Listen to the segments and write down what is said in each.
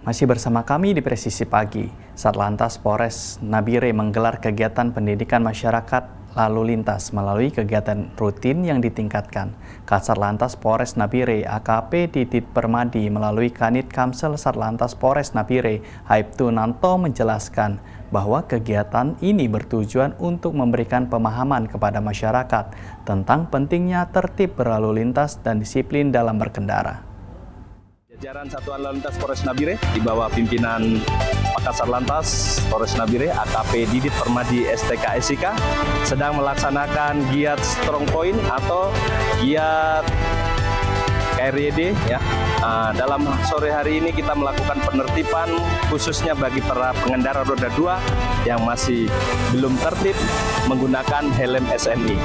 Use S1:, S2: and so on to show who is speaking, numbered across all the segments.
S1: Masih bersama kami di Presisi Pagi, Satlantas Polres Nabire menggelar kegiatan pendidikan masyarakat lalu lintas melalui kegiatan rutin yang ditingkatkan. Kasatlantas Polres Nabire AKP Didit Permadi melalui Kanit Kamsel Satlantas Polres Nabire Aibtu Nanto menjelaskan bahwa kegiatan ini bertujuan untuk memberikan pemahaman kepada masyarakat tentang pentingnya tertib berlalu lintas dan disiplin dalam berkendara.
S2: Jajaran Satuan Lalu Lintas Polres Nabire di bawah pimpinan Pakasat Lantas Polres Nabire AKP Didit Permadi STK SIK sedang melaksanakan giat Strong Point atau giat KRYD ya. Dalam sore hari ini kita melakukan penertiban khususnya bagi para pengendara roda 2 yang masih belum tertib menggunakan helm SNI.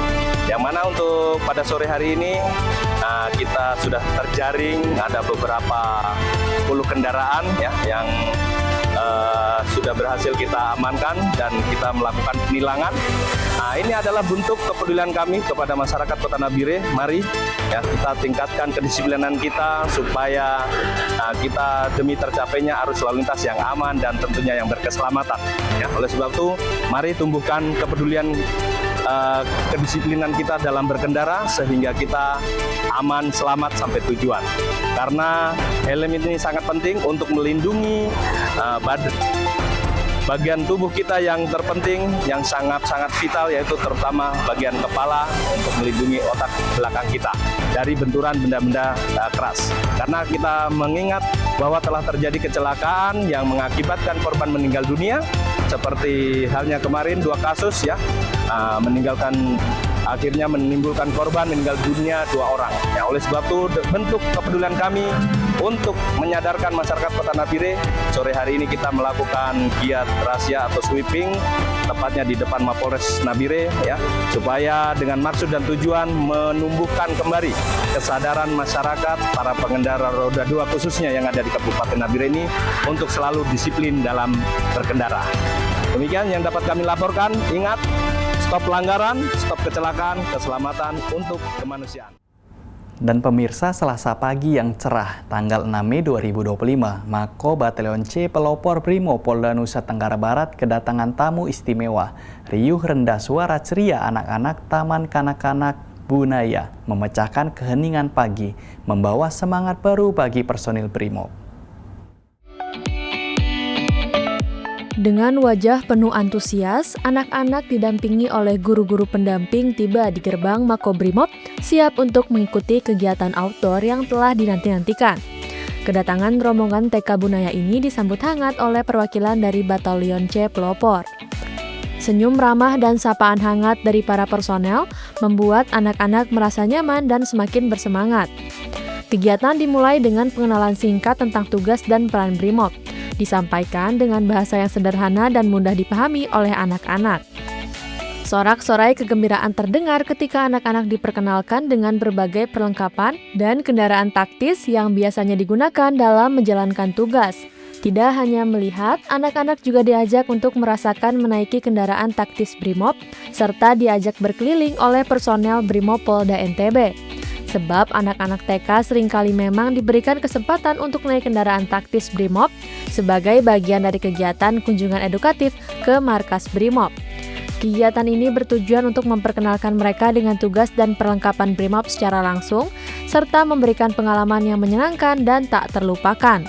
S2: Yang mana untuk pada sore hari ini kita sudah terjaring ada beberapa puluh kendaraan ya yang sudah berhasil kita amankan dan kita melakukan penilangan. Ini adalah bentuk kepedulian kami kepada masyarakat Kota Nabire. Mari ya kita tingkatkan kedisiplinan kita supaya kita demi tercapainya arus lalu lintas yang aman dan tentunya yang berkeselamatan. Ya, oleh sebab itu, mari tumbuhkan kepedulian kedisiplinan kita dalam berkendara sehingga kita aman selamat sampai tujuan. Karena helm ini sangat penting untuk melindungi bagian tubuh kita yang terpenting, yang sangat-sangat vital, yaitu terutama bagian kepala untuk melindungi otak belakang kita dari benturan benda-benda keras. Karena kita mengingat bahwa telah terjadi kecelakaan yang mengakibatkan korban meninggal dunia, seperti halnya kemarin 2 kasus ya, akhirnya menimbulkan korban meninggal dunia 2 orang. Ya, oleh sebab itu bentuk kepedulian kami untuk menyadarkan masyarakat Kota Nabire, sore hari ini kita melakukan giat razia atau sweeping tepatnya di depan Mapolres Nabire ya, supaya dengan maksud dan tujuan menumbuhkan kembali kesadaran masyarakat para pengendara roda 2 khususnya yang ada di Kabupaten Nabire ini untuk selalu disiplin dalam berkendara. Demikian yang dapat kami laporkan. Ingat, stop pelanggaran, stop kecelakaan, keselamatan untuk kemanusiaan.
S1: Dan pemirsa, Selasa pagi yang cerah tanggal 6 Mei 2025, Mako Batalion C Pelopor Brimo Polda Nusa Tenggara Barat kedatangan tamu istimewa. Riuh rendah suara ceria anak-anak Taman Kanak-Kanak Bunaya memecahkan keheningan pagi, membawa semangat baru bagi personil Brimob.
S3: Dengan wajah penuh antusias, anak-anak didampingi oleh guru-guru pendamping tiba di gerbang Makobrimob, siap untuk mengikuti kegiatan outdoor yang telah dinanti-nantikan. Kedatangan rombongan TK Bunaya ini disambut hangat oleh perwakilan dari Batalion C Pelopor. Senyum ramah dan sapaan hangat dari para personel membuat anak-anak merasa nyaman dan semakin bersemangat. Kegiatan dimulai dengan pengenalan singkat tentang tugas dan peran Brimob. Disampaikan dengan bahasa yang sederhana dan mudah dipahami oleh anak-anak. Sorak-sorai kegembiraan terdengar ketika anak-anak diperkenalkan dengan berbagai perlengkapan dan kendaraan taktis yang biasanya digunakan dalam menjalankan tugas. Tidak hanya melihat, anak-anak juga diajak untuk merasakan menaiki kendaraan taktis Brimob, serta diajak berkeliling oleh personel Brimob Polda NTB. Sebab anak-anak TK seringkali memang diberikan kesempatan untuk naik kendaraan taktis Brimob sebagai bagian dari kegiatan kunjungan edukatif ke markas Brimob. Kegiatan ini bertujuan untuk memperkenalkan mereka dengan tugas dan perlengkapan Brimob secara langsung, serta memberikan pengalaman yang menyenangkan dan tak terlupakan.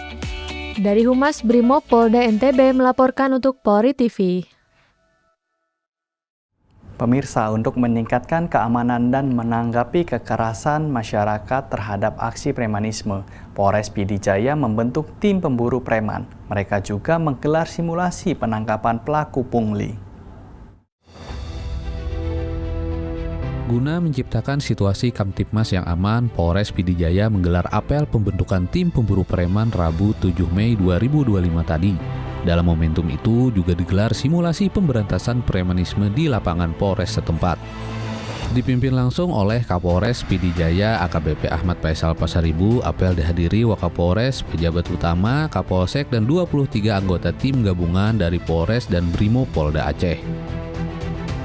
S3: Dari Humas Brimob Polda NTB melaporkan untuk Polri TV.
S1: Pemirsa, untuk meningkatkan keamanan dan menanggapi kekerasan masyarakat terhadap aksi premanisme, Polres PD Jaya membentuk tim pemburu preman. Mereka juga menggelar simulasi penangkapan pelaku pungli.
S4: Guna menciptakan situasi Kamtibmas yang aman, Polres PD Jaya menggelar apel pembentukan tim pemburu preman Rabu 7 Mei 2025 tadi. Dalam momentum itu juga digelar simulasi pemberantasan premanisme di lapangan Polres setempat. Dipimpin langsung oleh Kapolres PD Jaya AKBP Ahmad Faisal Pasaribu, apel dihadiri Wakapolres, pejabat utama, Kapolsek, dan 23 anggota tim gabungan dari Polres dan Brimob Polda Aceh.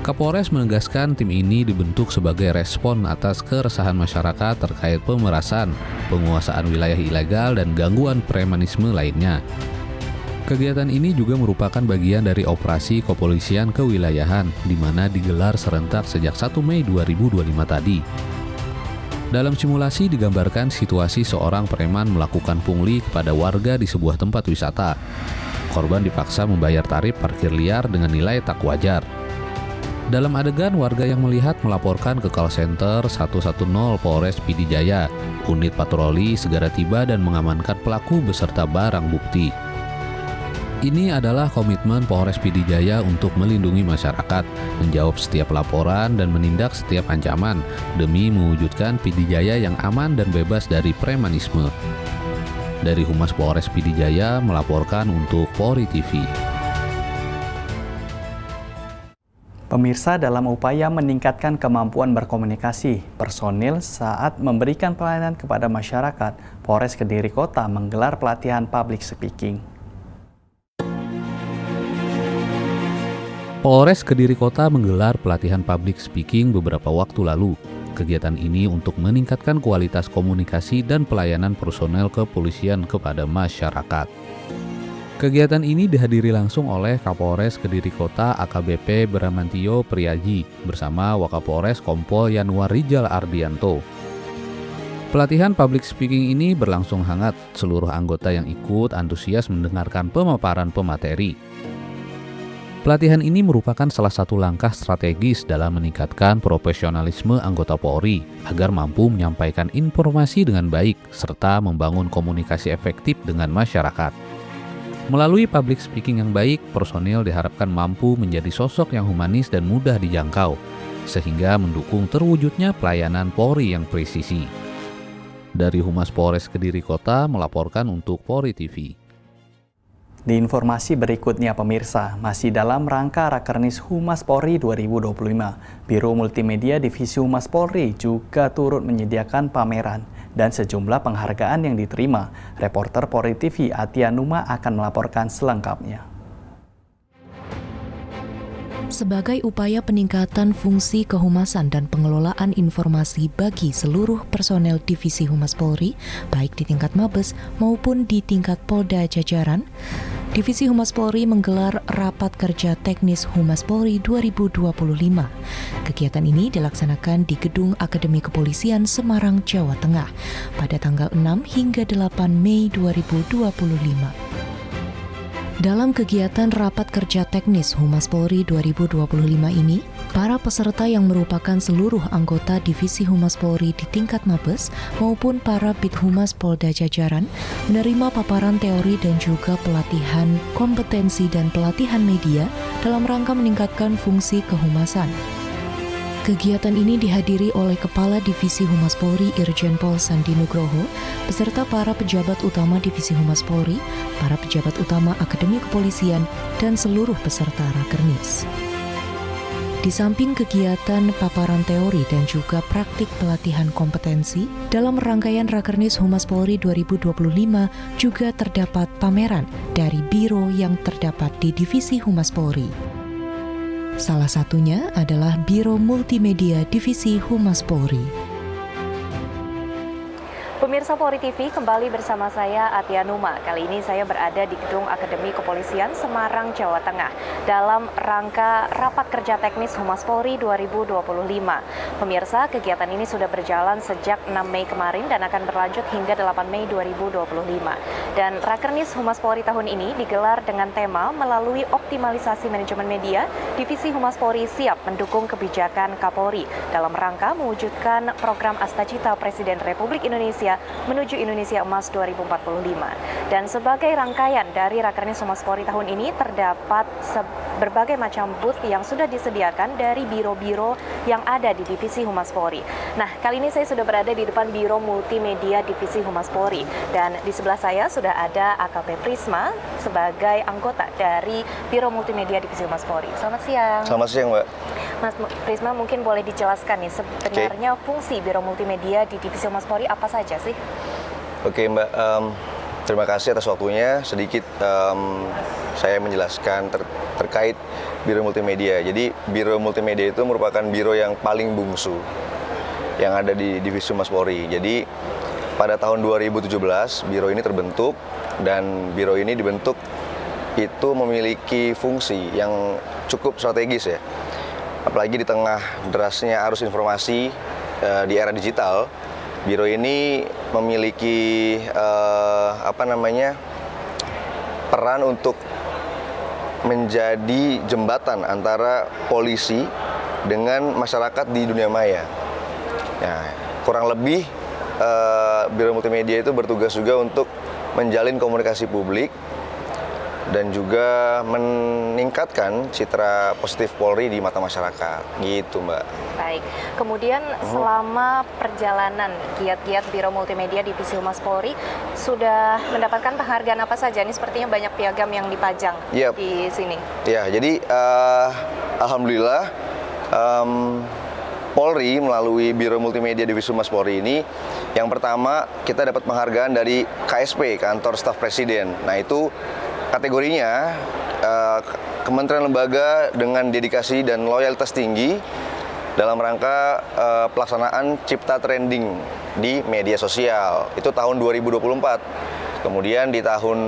S4: Kapolres menegaskan tim ini dibentuk sebagai respon atas keresahan masyarakat terkait pemerasan, penguasaan wilayah ilegal, dan gangguan premanisme lainnya. Kegiatan ini juga merupakan bagian dari operasi kepolisian kewilayahan, di mana digelar serentak sejak 1 Mei 2025 tadi. Dalam simulasi digambarkan situasi seorang preman melakukan pungli kepada warga di sebuah tempat wisata. Korban dipaksa membayar tarif parkir liar dengan nilai tak wajar. Dalam adegan, warga yang melihat melaporkan ke call center 110 Polres PD Jaya. Unit patroli segera tiba dan mengamankan pelaku beserta barang bukti. Ini adalah komitmen Polres PD Jaya untuk melindungi masyarakat, menjawab setiap laporan dan menindak setiap ancaman demi mewujudkan PD Jaya yang aman dan bebas dari premanisme. Dari Humas Polres PD Jaya melaporkan untuk Polri TV.
S1: Pemirsa, dalam upaya meningkatkan kemampuan berkomunikasi personil saat memberikan pelayanan kepada masyarakat, Polres Kediri Kota menggelar pelatihan public speaking.
S4: Polres Kediri Kota menggelar pelatihan public speaking beberapa waktu lalu. Kegiatan ini untuk meningkatkan kualitas komunikasi dan pelayanan personel kepolisian kepada masyarakat. Kegiatan ini dihadiri langsung oleh Kapolres Kediri Kota AKBP Bramantio Priaji bersama Wakapolres Kompol Yanuar Rijal Ardianto. Pelatihan public speaking ini berlangsung hangat, seluruh anggota yang ikut antusias mendengarkan pemaparan pemateri. Pelatihan ini merupakan salah satu langkah strategis dalam meningkatkan profesionalisme anggota Polri agar mampu menyampaikan informasi dengan baik serta membangun komunikasi efektif dengan masyarakat. Melalui public speaking yang baik, personil diharapkan mampu menjadi sosok yang humanis dan mudah dijangkau, sehingga mendukung terwujudnya pelayanan Polri yang presisi. Dari Humas Polres Kediri Kota melaporkan untuk Polri TV.
S1: Di informasi berikutnya pemirsa, masih dalam rangka Rakernis Humas Polri 2025, Biro Multimedia Divisi Humas Polri juga turut menyediakan pameran dan sejumlah penghargaan yang diterima. Reporter Polri TV Atia Numa akan melaporkan selengkapnya.
S5: Sebagai upaya peningkatan fungsi kehumasan dan pengelolaan informasi bagi seluruh personel Divisi Humas Polri, baik di tingkat Mabes maupun di tingkat Polda jajaran, Divisi Humas Polri menggelar Rapat Kerja Teknis Humas Polri 2025. Kegiatan ini dilaksanakan di Gedung Akademi Kepolisian Semarang, Jawa Tengah pada tanggal 6 hingga 8 Mei 2025. Dalam kegiatan Rapat Kerja Teknis Humas Polri 2025 ini, para peserta yang merupakan seluruh anggota Divisi Humas Polri di tingkat Mabes maupun para Bid Humas Polda jajaran menerima paparan teori dan juga pelatihan kompetensi dan pelatihan media dalam rangka meningkatkan fungsi kehumasan. Kegiatan ini dihadiri oleh Kepala Divisi Humas Polri Irjen Pol Sandi Nugroho, beserta para pejabat utama Divisi Humas Polri, para pejabat utama Akademi Kepolisian, dan seluruh peserta Rakernis. Di samping kegiatan paparan teori dan juga praktik pelatihan kompetensi, dalam rangkaian Rakernis Humas Polri 2025 juga terdapat pameran dari biro yang terdapat di Divisi Humas Polri. Salah satunya adalah Biro Multimedia Divisi Humas Polri.
S6: Pemirsa Polri TV, kembali bersama saya Atia Numa. Kali ini saya berada di Gedung Akademi Kepolisian Semarang, Jawa Tengah dalam rangka Rapat Kerja Teknis Humas Polri 2025. Pemirsa, kegiatan ini sudah berjalan sejak 6 Mei kemarin dan akan berlanjut hingga 8 Mei 2025. Dan Rakernis Humas Polri tahun ini digelar dengan tema melalui optimalisasi manajemen media, Divisi Humas Polri siap mendukung kebijakan Kapolri dalam rangka mewujudkan program Astacita Presiden Republik Indonesia menuju Indonesia Emas 2045. Dan sebagai rangkaian dari Rakernis Humas Polri tahun ini terdapat berbagai macam booth yang sudah disediakan dari biro-biro yang ada di Divisi Humas Polri. Nah, kali ini saya sudah berada di depan Biro Multimedia Divisi Humas Polri dan di sebelah saya sudah ada AKP Prisma sebagai anggota dari Biro Multimedia Divisi Humas Polri. Selamat siang.
S7: Selamat siang, Mbak.
S6: Mas Prisma, mungkin boleh dijelaskan nih sebenarnya fungsi Biro Multimedia di Divisi Humas Polri apa saja sih?
S7: Oke, Mbak. Terima kasih atas waktunya. Sedikit saya menjelaskan terkait Biro Multimedia. Jadi Biro Multimedia itu merupakan biro yang paling bungsu yang ada di Divisi Humas Polri. Jadi pada tahun 2017 biro ini terbentuk dan biro ini dibentuk itu memiliki fungsi yang cukup strategis ya. Apalagi di tengah derasnya arus informasi di era digital, Biro ini memiliki peran untuk menjadi jembatan antara polisi dengan masyarakat di dunia maya. Nah, kurang lebih Biro Multimedia itu bertugas juga untuk menjalin komunikasi publik dan juga meningkatkan citra positif Polri di mata masyarakat, gitu Mbak.
S6: Baik, kemudian selama perjalanan giat-giat Biro Multimedia Divisi Humas Polri sudah mendapatkan penghargaan apa saja? Ini sepertinya banyak piagam yang dipajang di sini.
S7: Ya, jadi alhamdulillah Polri melalui Biro Multimedia Divisi Humas Polri ini, yang pertama kita dapat penghargaan dari KSP, Kantor Staf Presiden. Nah itu kategorinya kementerian lembaga dengan dedikasi dan loyalitas tinggi dalam rangka pelaksanaan Cipta Trending di media sosial. Itu tahun 2024. Kemudian di tahun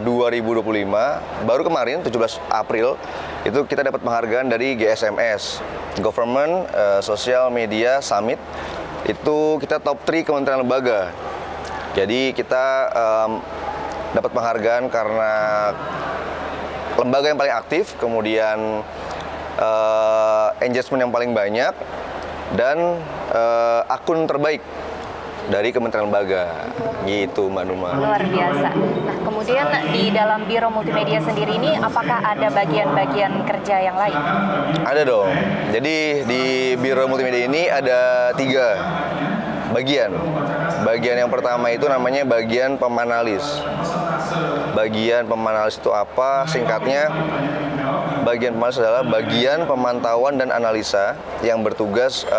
S7: 2025, baru kemarin 17 April, itu kita dapat penghargaan dari GSMS, Government Social Media Summit. Itu kita top 3 kementerian lembaga. Jadi kita dapat penghargaan karena lembaga yang paling aktif, kemudian engagement yang paling banyak, dan akun terbaik dari kementerian lembaga, gitu Mbak Numa.
S6: Luar biasa. Nah, kemudian di dalam Biro Multimedia sendiri ini, apakah ada bagian-bagian kerja yang lain?
S7: Ada dong. Jadi di Biro Multimedia ini ada 3 bagian. Bagian yang pertama itu namanya bagian pemanalis. Bagian pemanalis itu apa? Singkatnya, bagian pemanalis adalah bagian pemantauan dan analisa yang bertugas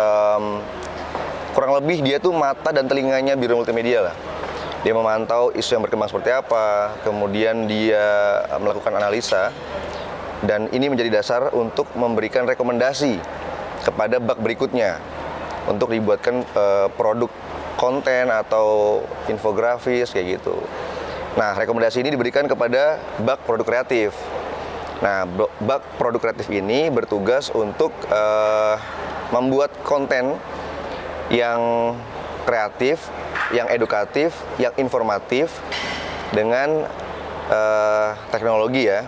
S7: kurang lebih dia tuh mata dan telinganya Biro Multimedia lah. Dia memantau isu yang berkembang seperti apa, kemudian dia melakukan analisa, dan ini menjadi dasar untuk memberikan rekomendasi kepada bak berikutnya untuk dibuatkan produk konten atau infografis kayak gitu. Nah, rekomendasi ini diberikan kepada bak produk kreatif. Nah, bak produk kreatif ini bertugas untuk membuat konten yang kreatif, yang edukatif, yang informatif dengan teknologi ya.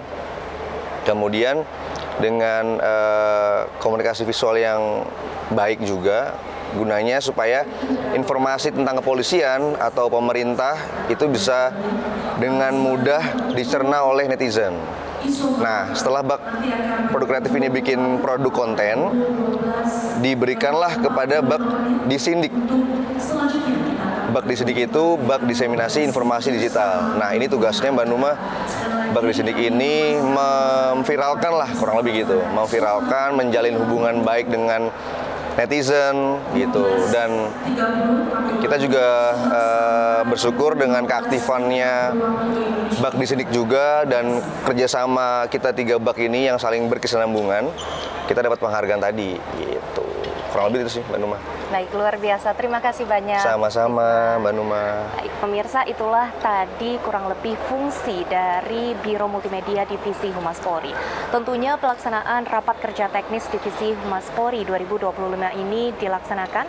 S7: Kemudian dengan komunikasi visual yang baik juga, gunanya supaya informasi tentang kepolisian atau pemerintah itu bisa dengan mudah dicerna oleh netizen. Nah, setelah bak produk kreatif ini bikin produk konten, diberikanlah kepada bak disindik. Bak disindik itu bak diseminasi informasi digital. Nah, ini tugasnya Mbak Numa. Bak disindik ini memviralkan lah, kurang lebih gitu. Memviralkan, menjalin hubungan baik dengan netizen gitu, dan kita juga bersyukur dengan keaktifannya bak disindik juga, dan kerjasama kita 3 bak ini yang saling berkesinambungan, kita dapat penghargaan tadi gitu. Kurang lebih itu sih Mbak Numa.
S6: Baik, luar biasa. Terima kasih banyak.
S7: Sama-sama Mbak Numa.
S6: Baik, pemirsa, itulah tadi kurang lebih fungsi dari Biro Multimedia Divisi Humas Polri. Tentunya pelaksanaan rapat kerja teknis Divisi Humas Polri 2025 ini dilaksanakan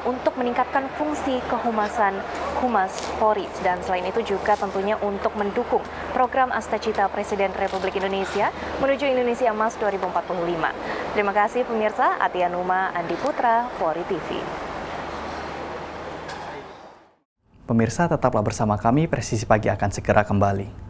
S6: untuk meningkatkan fungsi kehumasan Humas Polri, dan selain itu juga tentunya untuk mendukung program Astacita Presiden Republik Indonesia menuju Indonesia Emas 2045. Terima kasih pemirsa. Atia Numa, Andi Putra, Polri TV.
S1: Pemirsa, tetaplah bersama kami, Presisi Pagi akan segera kembali.